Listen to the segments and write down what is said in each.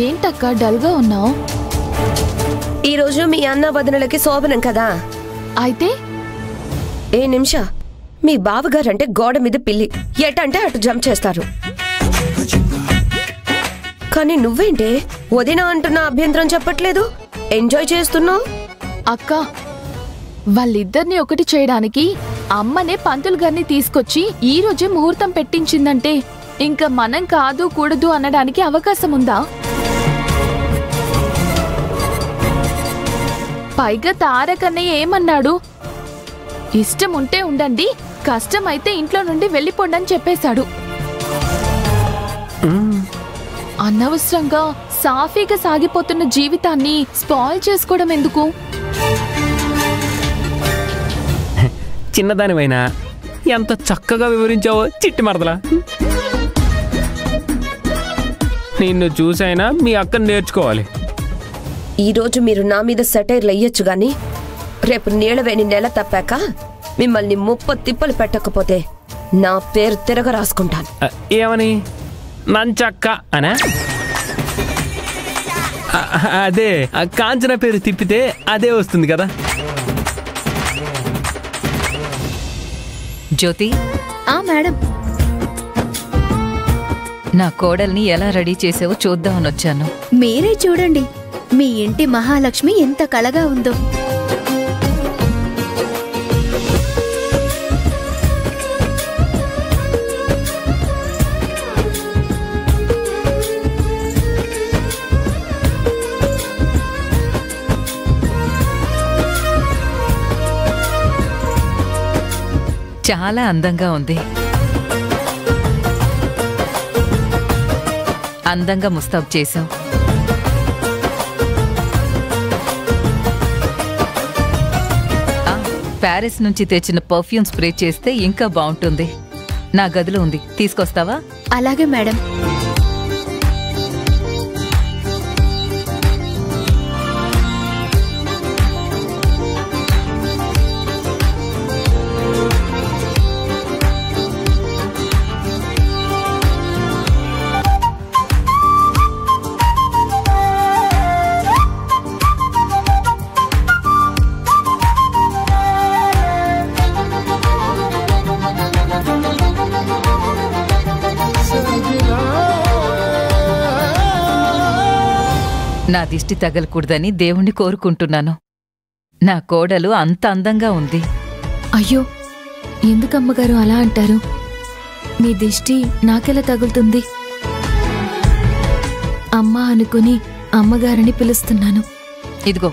ఏంటక్క డల్గా ఉన్నావు? ఈరోజు మీ అన్న వదినలకి శోభనం కదా. అయితే ఏ నిమిష, మీ బావగారంటే గోడ మీద పిల్లి, ఎటంటే అటు జంప్ చేస్తారు. కానీ నువ్వేంటే వదిన అంటున్న అభ్యంతరం చెప్పట్లేదు, ఎంజాయ్ చేస్తున్నావు. అక్క, వాళ్ళిద్దరిని ఒకటి చేయడానికి అమ్మనే పంతులు గారిని తీసుకొచ్చి ఈ రోజే ముహూర్తం పెట్టించిందంటే ఇంకా మనం కాదు కూడదు అనడానికి అవకాశం ఉందా? పైగా తారకన్నయ్య ఏమన్నాడు? ఇష్టం ఉంటే ఉండండి, కష్టమైతే ఇంట్లో నుండి వెళ్ళిపోండి అని చెప్పేశాడు. అనవసరంగా సాఫీగా సాగిపోతున్న జీవితాన్ని స్పాయిల్ చేసుకోవడం ఎందుకు? చిన్నదానివైనా ఎంత చక్కగా వివరించావో చిట్టి మరదలా. నిన్ను చూసైనా మీ అక్కను నేర్చుకోవాలి. ఈరోజు మీరు నా మీద సెటైర్లు అయ్యొచ్చు గాని రేపు నీళ్ళవేని నెల తప్పాక మిమ్మల్ని 30 తిప్పలు పెట్టకపోతే నా పేరు తిరగ రాసుకుంటాను. ఏమని? నంచక్క అనా? అదే కాంచన పేరు తిప్పితే అదే వస్తుంది కదా. జ్యోతి. మేడం, నా కోడల్ని ఎలా రెడీ చేసావో చూద్దామని వచ్చాను. మీరే చూడండి, మీ ఇంటి మహాలక్ష్మి ఎంత కళగా ఉందో. చాలా అందంగా ఉంది. అందంగా ముస్తాబ్ చేశావు. ప్యారిస్ నుంచి తెచ్చిన పర్ఫ్యూమ్ స్ప్రే చేస్తే ఇంకా బాగుంటుంది. నా గదిలో ఉంది, తీసుకొస్తావా? అలాగే మేడం. నా దిష్టి తగలకూడదని దేవుణ్ణి కోరుకుంటున్నాను. నా కోడలు అంత అందంగా ఉంది. అయ్యో, ఎందుకమ్మగారు అలా అంటారు? మీ దిష్టి నాకెలా తగులుతుంది? అమ్మా అనుకుని అమ్మగారిని పిలుస్తున్నాను. ఇదిగో,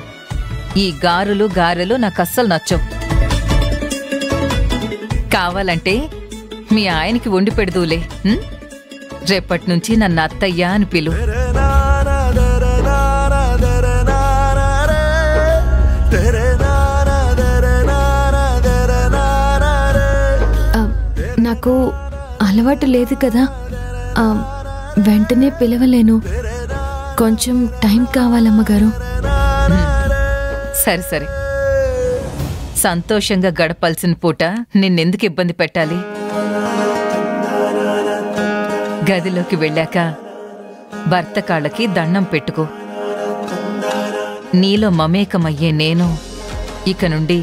ఈ గారెలు నాకు అస్సలు నచ్చవు. కావాలంటే మీ ఆయనకి వండి పెడదూలే. రేపటి నుంచి నన్ను అత్తయ్య అని పిలు. నాకు అలవాటు లేదు కదా, వెంటనే పిలవలేను. కొంచెం టైం కావాలమ్మగారు. సరే సరే, సంతోషంగా గడపాల్సిన పూట నిన్నెందుకు ఇబ్బంది పెట్టాలి? గదిలోకి వెళ్ళాక భర్త కాళ్ళకి దండం పెట్టుకో. నీలో మమేకమయ్యే నేను ఇక నుండి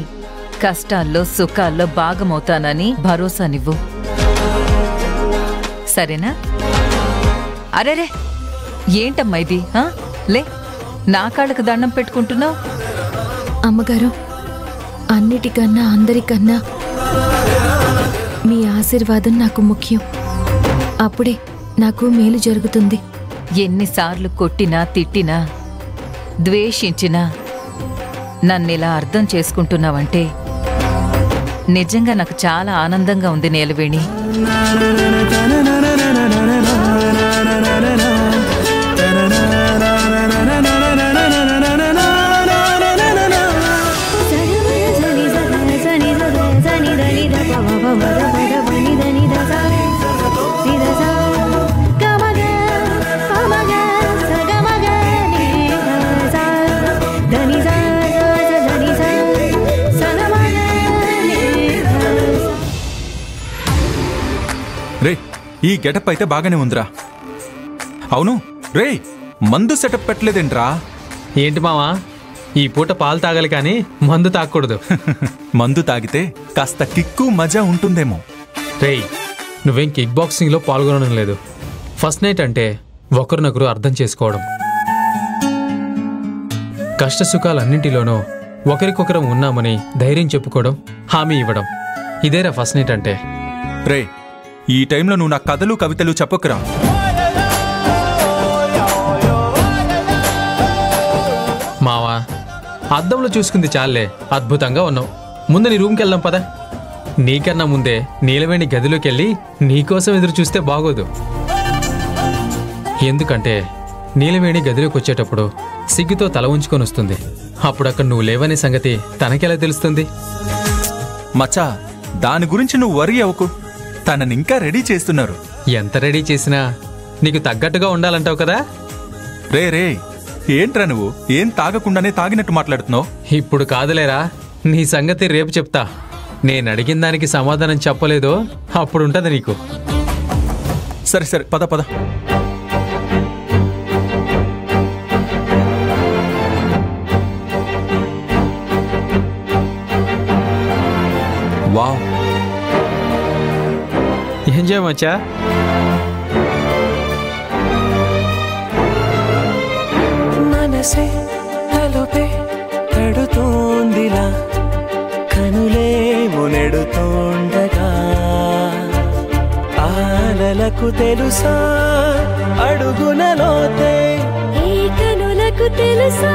కష్టాల్లో సుఖాల్లో భాగమవుతానని భరోసానివ్వు. సరేనా? అరేరే, ఏంటమ్మా ఇది? లే, నా కాళ్ళకు దండం పెట్టుకుంటున్నావు. అమ్మగారు, అన్నిటికన్నా అందరికన్నా మీ ఆశీర్వాదం నాకు ముఖ్యం. అప్పుడే నాకు మేలు జరుగుతుంది. ఎన్నిసార్లు కొట్టినా తిట్టినా ద్వేషించినా నన్నిలా అర్థం చేసుకుంటున్నావంటే నిజంగా నాకు చాలా ఆనందంగా ఉంది నీలవేణి. రే, ఈ గెటప్ అయితే బాగానే ఉందిరా. అవును రే, మందు సెటప్ పెట్టలేదేంట్రా? ఏంటి మావా, ఈ పూట పాలు తాగాలి కానీ మందు తాగకూడదు. మందు తాగితే కాస్త కిక్కు మజా ఉంటుందేమో. రేయ్, నువ్వేం కిక్ బాక్సింగ్లో పాల్గొనడం లేదు. ఫస్ట్ నైట్ అంటే ఒకరినొకరు అర్థం చేసుకోవడం, కష్ట సుఖాలన్నింటిలోనూ ఒకరికొకరు ఉన్నామని ధైర్యం చెప్పుకోవడం, హామీ ఇవ్వడం, ఇదేరా ఫస్ట్ నైట్ అంటే. రే, ఈ టైంలో నువ్వు నా కథలు కవితలు చెప్పకురా. మావా, అద్దంలో చూసుకుంది చాలే, అద్భుతంగా ఉన్నావు. ముందు నీ రూమ్కి వెళ్దాం పద. నీకన్నా ముందే నీలవేణి గదిలోకి వెళ్ళి నీకోసం ఎదురు చూస్తే బాగోదు. ఎందుకంటే నీలవేణి గదిలోకి వచ్చేటప్పుడు సిగ్గుతో తల ఉంచుకొని వస్తుంది. అప్పుడు అక్కడ నువ్వు లేవనే సంగతి తనకెలా తెలుస్తుంది? మచ్చా, దాని గురించి నువ్వు వరి అవ్వకు. తనని ఇంకా రెడీ చేస్తున్నారు. ఎంత రెడీ చేసినా నీకు తగ్గట్టుగా ఉండాలంటావు కదా. రే రే, ఏంట్రా నువ్వు ఏం తాగకుండానే తాగినట్టు మాట్లాడుతున్నావు? ఇప్పుడు కాదులేరా, నీ సంగతి రేపు చెప్తా. నేను అడిగిన దానికి సమాధానం చెప్పలేదో అప్పుడుంటది నీకు. సరే సరే, పద పద. వావ్, ఏం చేయమచ్చా? మనసే తలుపే తడుతోందిలా, కనులేమో నెడుతోండగా, ఆలలకు తెలుసా అడుగునలోతే, ఈ కనులకు తెలుసా